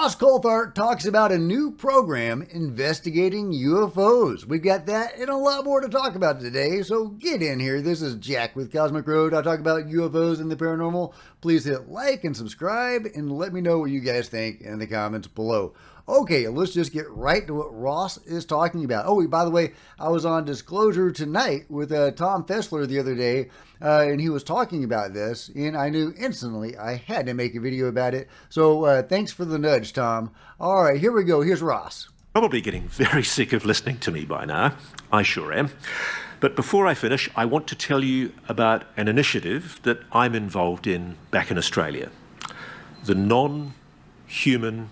Ross Coulthart talks about a new program investigating UFOs. We've got that and a lot more to talk about today, so get in here. This is Jack with Cosmic Road. I talk about UFOs and the paranormal. Please hit like and subscribe and let me know what you guys think in the comments below. Okay, let's just get right to what Ross is talking about. Oh, by the way, I was on Disclosure Tonight with Tom Fessler the other day, and he was talking about this, and I knew instantly I had to make a video about it. So thanks for the nudge, Tom. All right, here we go. Here's Ross. Probably getting very sick of listening to me by now. I sure am. But before I finish, I want to tell you about an initiative that I'm involved in back in Australia. The Non-Human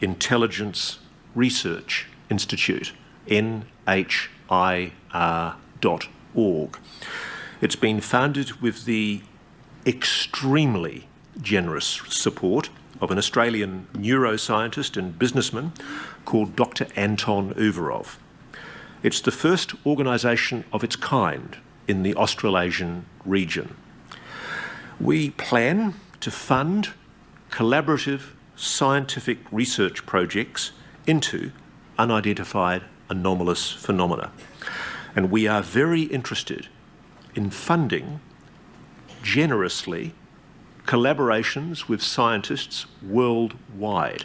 Intelligence Research Institute, NHIR.org. It's been founded with the extremely generous support of an Australian neuroscientist and businessman called Dr. Anton Uvarov. It's the first organisation of its kind in the Australasian region. We plan to fund collaborative scientific research projects into unidentified anomalous phenomena. And we are very interested in funding generously collaborations with scientists worldwide.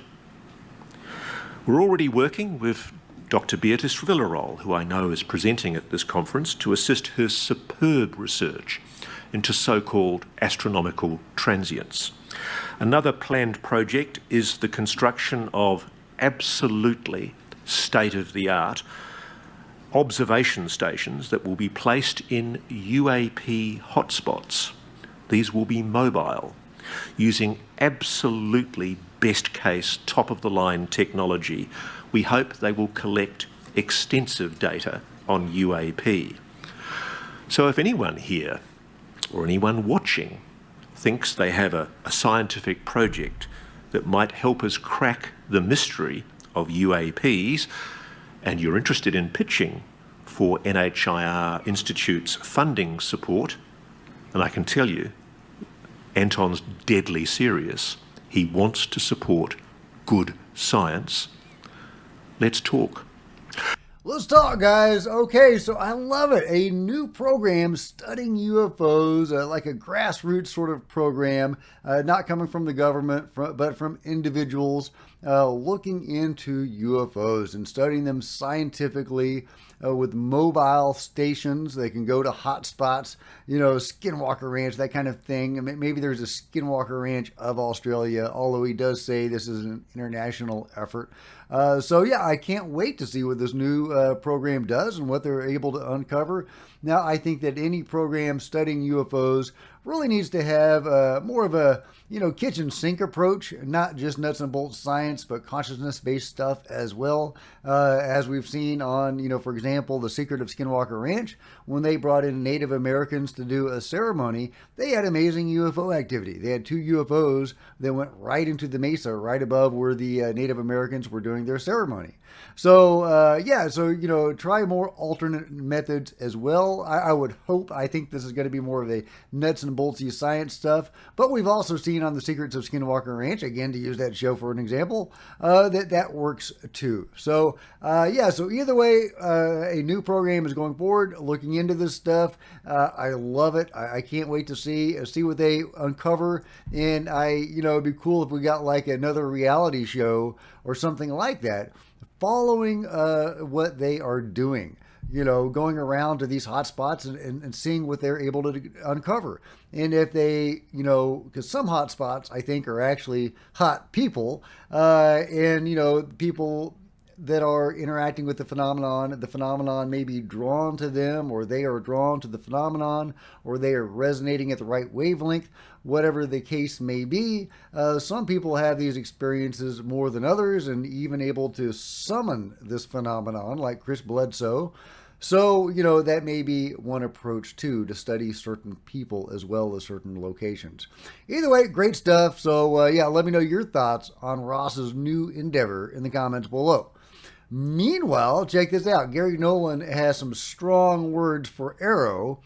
We're already working with Dr. Beatrice Villarol, who I know is presenting at this conference, to assist her superb research into so-called astronomical transients. Another planned project is the construction of absolutely state-of-the-art observation stations that will be placed in UAP hotspots. These will be mobile, using absolutely best-case, top-of-the-line technology. We hope they will collect extensive data on UAP. So if anyone here, or anyone watching, thinks they have a scientific project that might help us crack the mystery of UAPs, and you're interested in pitching for NHIR Institute's funding support, and I can tell you, Anton's deadly serious. He wants to support good science. Let's talk. Let's talk, guys. Okay, so I love it. A new program studying UFOs, like a grassroots sort of program, not coming from the government, but from individuals looking into UFOs and studying them scientifically with mobile stations. They can go to hot spots, Skinwalker Ranch, that kind of thing. Maybe there's a Skinwalker Ranch of Australia, although he does say this is an international effort. So yeah, I can't wait to see what this new program does and what they're able to uncover. Now, I think that any program studying UFOs really needs to have more of a, kitchen sink approach, not just nuts and bolts science, but consciousness-based stuff as well. As we've seen on, for example, The Secret of Skinwalker Ranch, when they brought in Native Americans to do a ceremony, they had amazing UFO activity. They had 2 UFOs that went right into the mesa, right above where the Native Americans were doing their ceremony. So, try more alternate methods as well. I would hope, I think this is going to be more of a nuts and boltsy science stuff, but we've also seen on The Secrets of Skinwalker Ranch, again, to use that show for an example, that works too. So, so either way, a new program is going forward, looking into this stuff. I love it. I can't wait to see what they uncover, and it'd be cool if we got like another reality show or something like that, following what they are doing, going around to these hot spots and seeing what they're able to uncover. And if they, because some hot spots, I think, are actually hot people, and, people that are interacting with the phenomenon may be drawn to them, or they are drawn to the phenomenon, or they are resonating at the right wavelength, whatever the case may be. Some people have these experiences more than others and even able to summon this phenomenon, like Chris Bledsoe. So, that may be one approach too, to study certain people as well as certain locations. Either way, great stuff. So, let me know your thoughts on Ross's new endeavor in the comments below. Meanwhile, check this out. Gary Nolan has some strong words for AARO,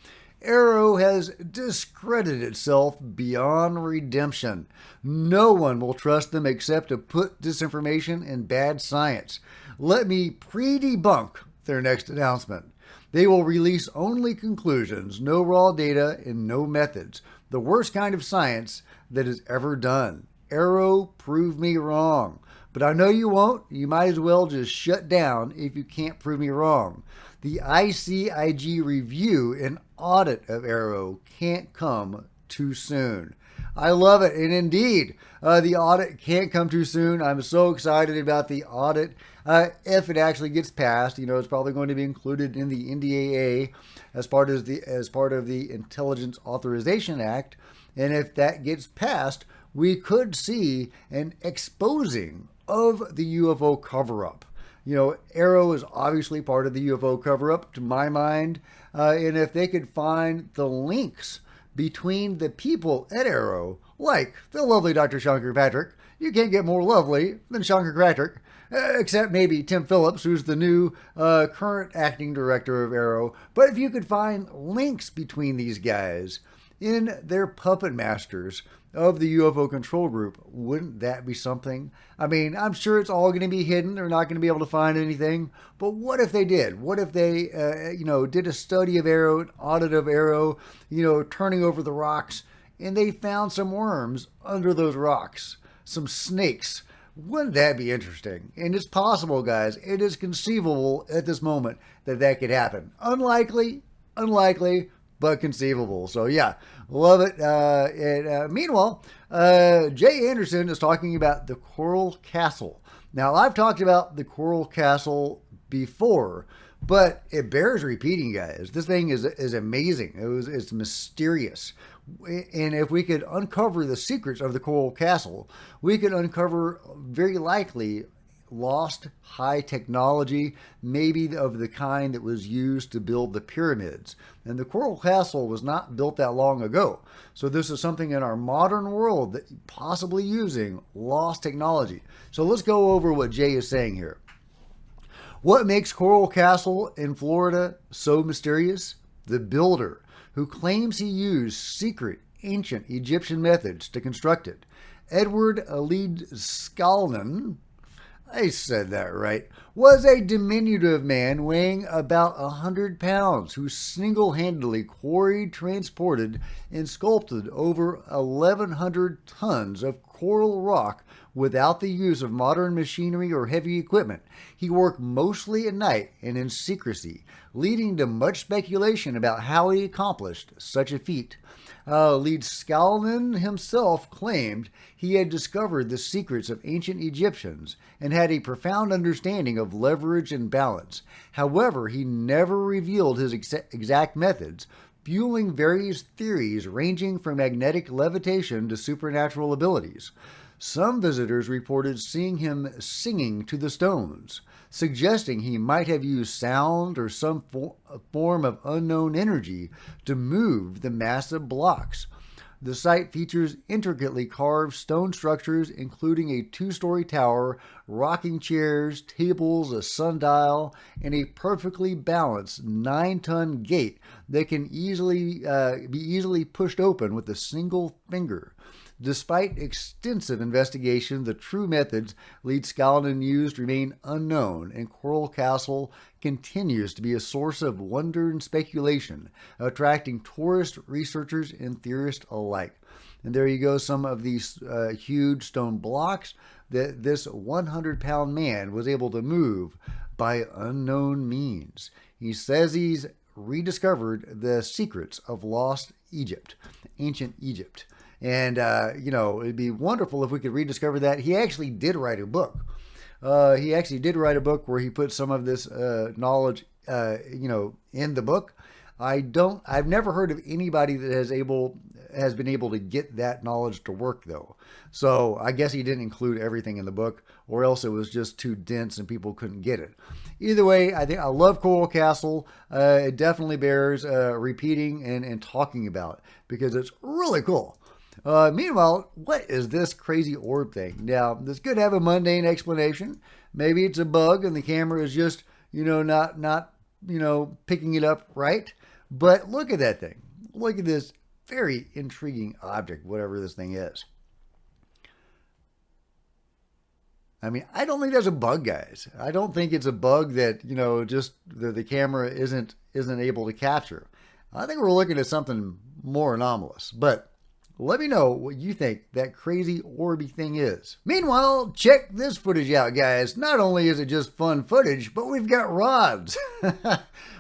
AARO has discredited itself beyond redemption. No one will trust them except to put disinformation and bad science. Let me pre-debunk their next announcement. They will release only conclusions, no raw data, and no methods. The worst kind of science that is ever done. AARO, prove me wrong. But I know you won't. You might as well just shut down if you can't prove me wrong. The ICIG review and audit of AARO can't come too soon. I love it. And indeed, the audit can't come too soon. I'm so excited about the audit. If it actually gets passed, it's probably going to be included in the NDAA as part of the Intelligence Authorization Act. And if that gets passed, we could see an exposing of the UFO cover-up. AARO is obviously part of the UFO cover-up, to my mind. And if they could find the links between the people at AARO, like the lovely Dr. Shankar Patrick, you can't get more lovely than Shankar Patrick, except maybe Tim Phillips, who's the new current acting director of AARO. But if you could find links between these guys in their puppet masters of the UFO control group, wouldn't that be something? I mean, I'm sure it's all going to be hidden. They're not going to be able to find anything. But what if they did? What if they, did a study of AARO, an audit of AARO, turning over the rocks, and they found some worms under those rocks, some snakes? Wouldn't that be interesting? And it's possible, guys. It is conceivable at this moment that could happen. Unlikely, but conceivable. So yeah, love it. Meanwhile, Jay Anderson is talking about the Coral Castle. Now, I've talked about the Coral Castle before, but it bears repeating, guys. This thing is amazing. It's mysterious. And if we could uncover the secrets of the Coral Castle, we could uncover very likely lost high technology, maybe of the kind that was used to build the pyramids. And the Coral Castle was not built that long ago. So this is something in our modern world that possibly using lost technology. So let's go over what Jay is saying here. What makes Coral Castle in Florida so mysterious? The builder, who claims he used secret ancient Egyptian methods to construct it. Edward Alid Skalnan, I said that right, was a diminutive man weighing about 100 pounds who single-handedly quarried, transported, and sculpted over 1,100 tons of coral rock without the use of modern machinery or heavy equipment. He worked mostly at night and in secrecy, leading to much speculation about how he accomplished such a feat. Lead Skalnan himself claimed he had discovered the secrets of ancient Egyptians and had a profound understanding of leverage and balance. However, he never revealed his exact methods, fueling various theories ranging from magnetic levitation to supernatural abilities. Some visitors reported seeing him singing to the stones, suggesting he might have used sound or some form of unknown energy to move the massive blocks. The site features intricately carved stone structures, including a 2-story tower, rocking chairs, tables, a sundial, and a perfectly balanced 9-ton gate that can be easily pushed open with a single finger. Despite extensive investigation, the true methods Lead Skalnan used remain unknown, and Coral Castle continues to be a source of wonder and speculation, attracting tourists, researchers, and theorists alike. And there you go, some of these huge stone blocks that this 100-pound man was able to move by unknown means. He says he's rediscovered the secrets of lost Egypt, ancient Egypt. And, it'd be wonderful if we could rediscover that. He actually did write a book. Where he put some of this knowledge, in the book. I've never heard of anybody that has been able to get that knowledge to work, though. So I guess he didn't include everything in the book, or else it was just too dense and people couldn't get it. Either way, I love Coral Castle. It definitely bears repeating and talking about, because it's really cool. Meanwhile, what is this crazy orb thing? Now, this could have a mundane explanation. Maybe it's a bug and the camera is just, not picking it up right. But look at that thing. look at this very intriguing object, whatever this thing is. I mean, I don't think that's a bug, guys. I don't think it's a bug that, just the camera isn't able to capture. I think we're looking at something more anomalous. But let me know what you think that crazy orby thing is. Meanwhile, check this footage out, guys. Not only is it just fun footage, but we've got rods.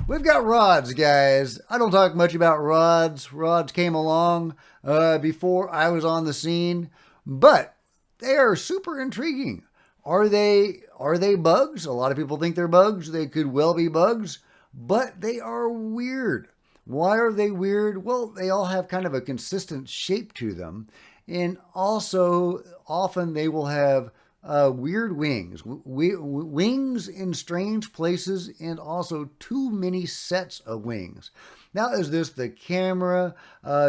We've got rods, guys. I don't talk much about rods. Rods came along before I was on the scene, but they are super intriguing. Are they bugs? A lot of people think they're bugs. They could well be bugs, but they are weird. Why are they weird? Well, they all have kind of a consistent shape to them. And also, often they will have weird wings. Wings in strange places, and also too many sets of wings. Now, is this the camera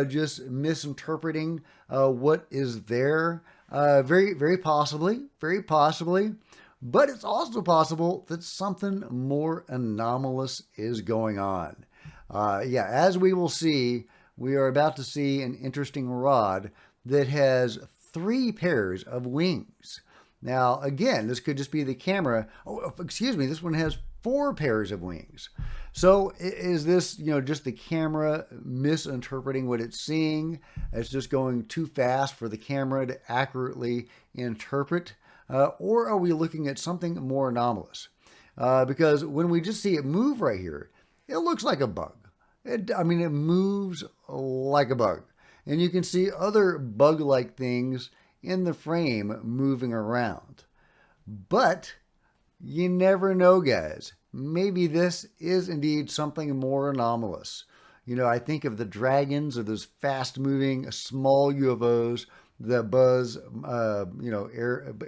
just misinterpreting what is there? Very, very possibly. Very possibly. But it's also possible that something more anomalous is going on. As we will see, we are about to see an interesting rod that has 3 pairs of wings. Now, again, this could just be the camera. Oh, excuse me, this one has 4 pairs of wings. So is this, just the camera misinterpreting what it's seeing? It's just going too fast for the camera to accurately interpret? Or are we looking at something more anomalous? Because when we just see it move right here, it looks like a bug. It moves like a bug. And you can see other bug-like things in the frame moving around. But you never know, guys. Maybe this is indeed something more anomalous. I think of the dragons, or those fast-moving small UFOs that buzz,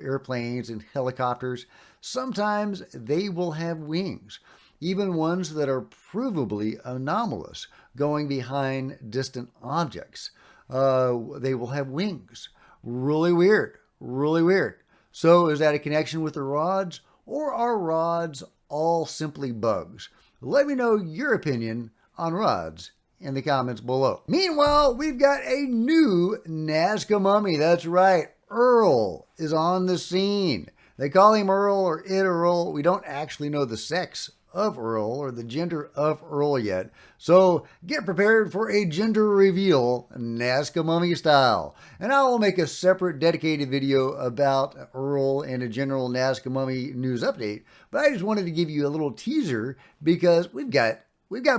airplanes and helicopters. Sometimes they will have wings. Even ones that are provably anomalous, going behind distant objects. They will have wings. Really weird. Really weird. So is that a connection with the rods? Or are rods all simply bugs? Let me know your opinion on rods in the comments below. Meanwhile, we've got a new Nazca mummy. That's right. Earl is on the scene. They call him Earl or it Earl. We don't actually know the sex of Earl or the gender of Earl yet. So get prepared for a gender reveal, Nazca mummy style. And I will make a separate dedicated video about Earl and a general Nazca mummy news update. But I just wanted to give you a little teaser because we've got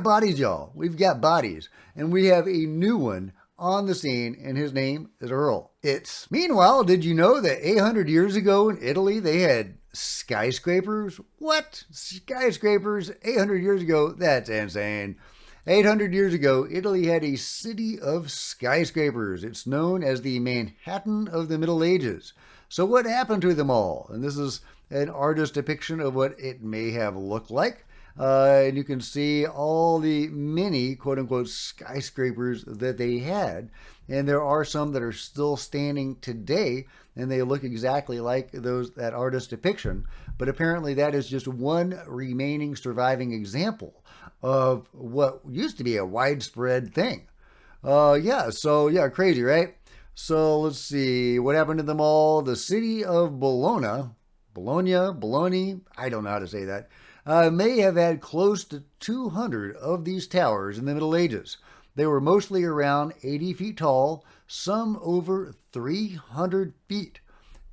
bodies, y'all. We've got bodies. And we have a new one on the scene, and his name is Earl. Meanwhile, did you know that 800 years ago in Italy, they had skyscrapers? What? Skyscrapers 800 years ago? That's insane. 800 years ago, Italy had a city of skyscrapers. It's known as the Manhattan of the Middle Ages. So what happened to them all? And this is an artist's depiction of what it may have looked like. And you can see all the many quote-unquote skyscrapers that they had. And there are some that are still standing today, and they look exactly like that artist's depiction. But apparently that is just one remaining surviving example of what used to be a widespread thing. Crazy, right? So let's see, what happened to them all? The city of Bologna, I don't know how to say that, may have had close to 200 of these towers in the Middle Ages. They were mostly around 80 feet tall, some over 300 feet.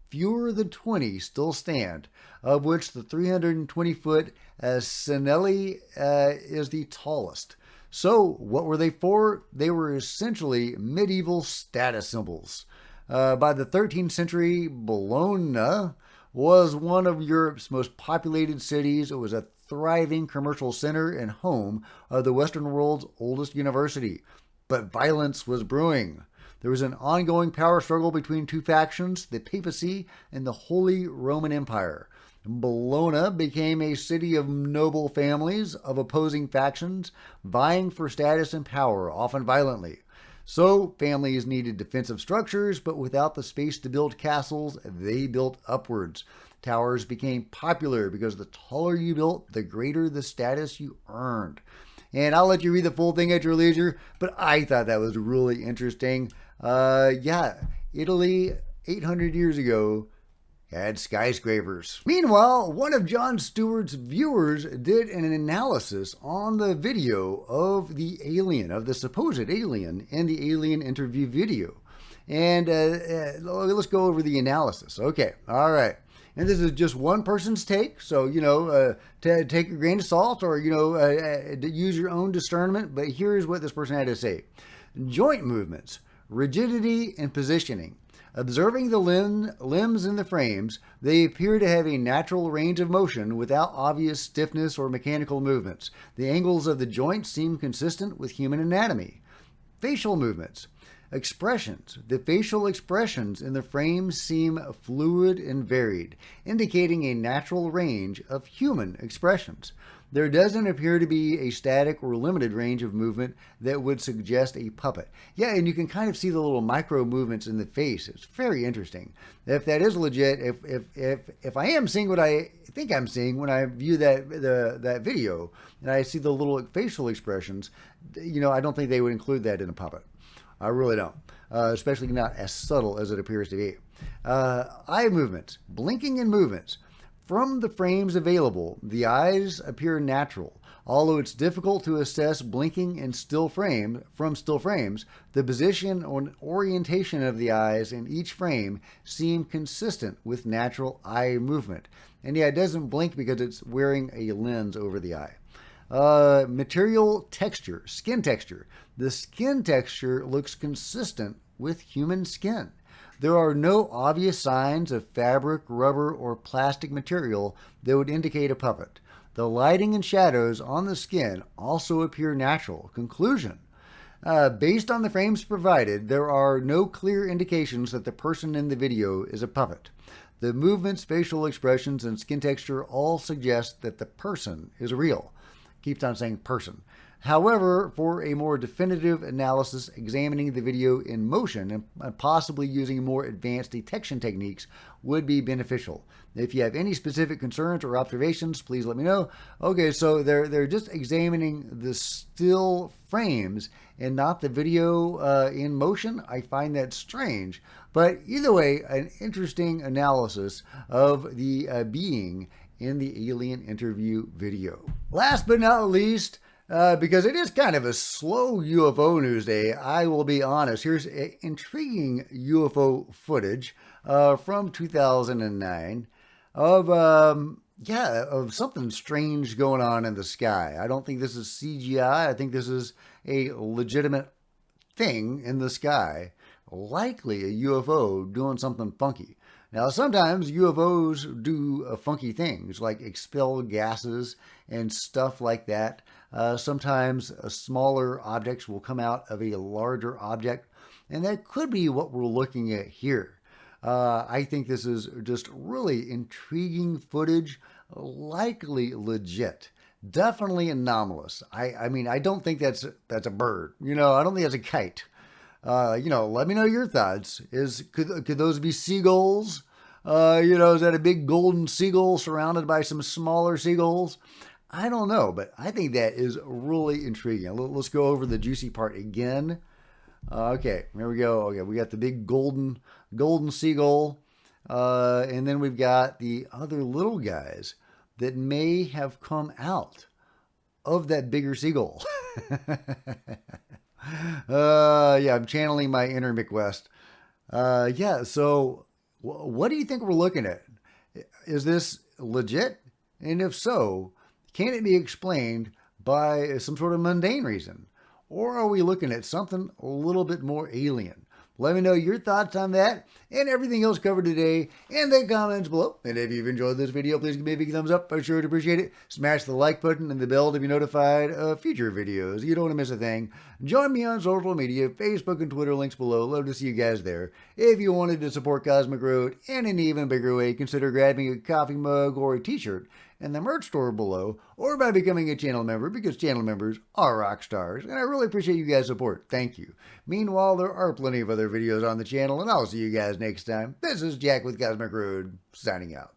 Fewer than 20 still stand, of which the 320-foot Sinelli is the tallest. So what were they for? They were essentially medieval status symbols. By the 13th century, Bologna was one of Europe's most populated cities. It was a thriving commercial center and home of the Western world's oldest university. But violence was brewing. There was an ongoing power struggle between two factions, the papacy and the Holy Roman Empire. Bologna became a city of noble families of opposing factions, vying for status and power, often violently. So families needed defensive structures, but without the space to build castles, they built upwards. Towers became popular because the taller you built, the greater the status you earned. And I'll let you read the full thing at your leisure, but I thought that was really interesting. Yeah, Italy 800 years ago had skyscrapers. Meanwhile, one of Jon Stewart's viewers did an analysis on the video of the alien, of the supposed alien, in the alien interview video. And let's go over the analysis. Okay, all right. And this is just one person's take, so, take a grain of salt or, use your own discernment. But here's what this person had to say. Joint movements, rigidity, and positioning. Observing the limbs in the frames, they appear to have a natural range of motion without obvious stiffness or mechanical movements. The angles of the joints seem consistent with human anatomy. Facial movements. Expressions. The facial expressions in the frames seem fluid and varied, indicating a natural range of human expressions. There doesn't appear to be a static or limited range of movement that would suggest a puppet. Yeah, and you can kind of see the little micro movements in the face. It's very interesting. If that is legit, if I am seeing what I think I'm seeing when I view that video, and I see the little facial expressions, I don't think they would include that in a puppet. I really don't, especially not as subtle as it appears to be. Eye movements, blinking and movements. From the frames available, the eyes appear natural. Although it's difficult to assess blinking in still frames, the position and orientation of the eyes in each frame seem consistent with natural eye movement. And yeah, it doesn't blink because it's wearing a lens over the eye. Material texture, skin texture. The skin texture looks consistent with human skin. There are no obvious signs of fabric, rubber, or plastic material that would indicate a puppet. The lighting and shadows on the skin also appear natural. Conclusion. Based on the frames provided, there are no clear indications that the person in the video is a puppet. The movements, facial expressions, and skin texture all suggest that the person is real. Keeps on saying person. However, for a more definitive analysis, examining the video in motion and possibly using more advanced detection techniques would be beneficial. If you have any specific concerns or observations, please let me know. Okay, so they're just examining the still frames and not the video in motion. I find that strange. But either way, an interesting analysis of the being in the alien interview video. Last but not least, because it is kind of a slow UFO news day, I will be honest. Here's intriguing UFO footage from 2009 of something strange going on in the sky. I don't think this is CGI. I think this is a legitimate thing in the sky, likely a UFO doing something funky. Now, sometimes UFOs do funky things like expel gases and stuff like that. Sometimes smaller objects will come out of a larger object, and that could be what we're looking at here. I think this is just really intriguing footage, likely legit. Definitely anomalous. I mean, I don't think that's a bird. I don't think that's a kite. Let me know your thoughts. Could those be seagulls? Is that a big golden seagull surrounded by some smaller seagulls? I don't know, but I think that is really intriguing. Let's go over the juicy part again. Okay, here we go. Okay, we got the big golden seagull, and then we've got the other little guys that may have come out of that bigger seagull. I'm channeling my inner McWest. So what do you think we're looking at? Is this legit? And if so, can it be explained by some sort of mundane reason? Or are we looking at something a little bit more alien? Let me know your thoughts on that and everything else covered today in the comments below. And if you've enjoyed this video, please give me a big thumbs up. I sure would appreciate it. Smash the like button and the bell to be notified of future videos. You don't want to miss a thing. Join me on social media, Facebook and Twitter, links below. Love to see you guys there. If you wanted to support Cosmic Road in an even bigger way, consider grabbing a coffee mug or a t-shirt in the merch store below, or by becoming a channel member, because channel members are rock stars, and I really appreciate you guys' support. Thank you. Meanwhile, there are plenty of other videos on the channel, and I'll see you guys next time. This is Jack with Cosmic Road, signing out.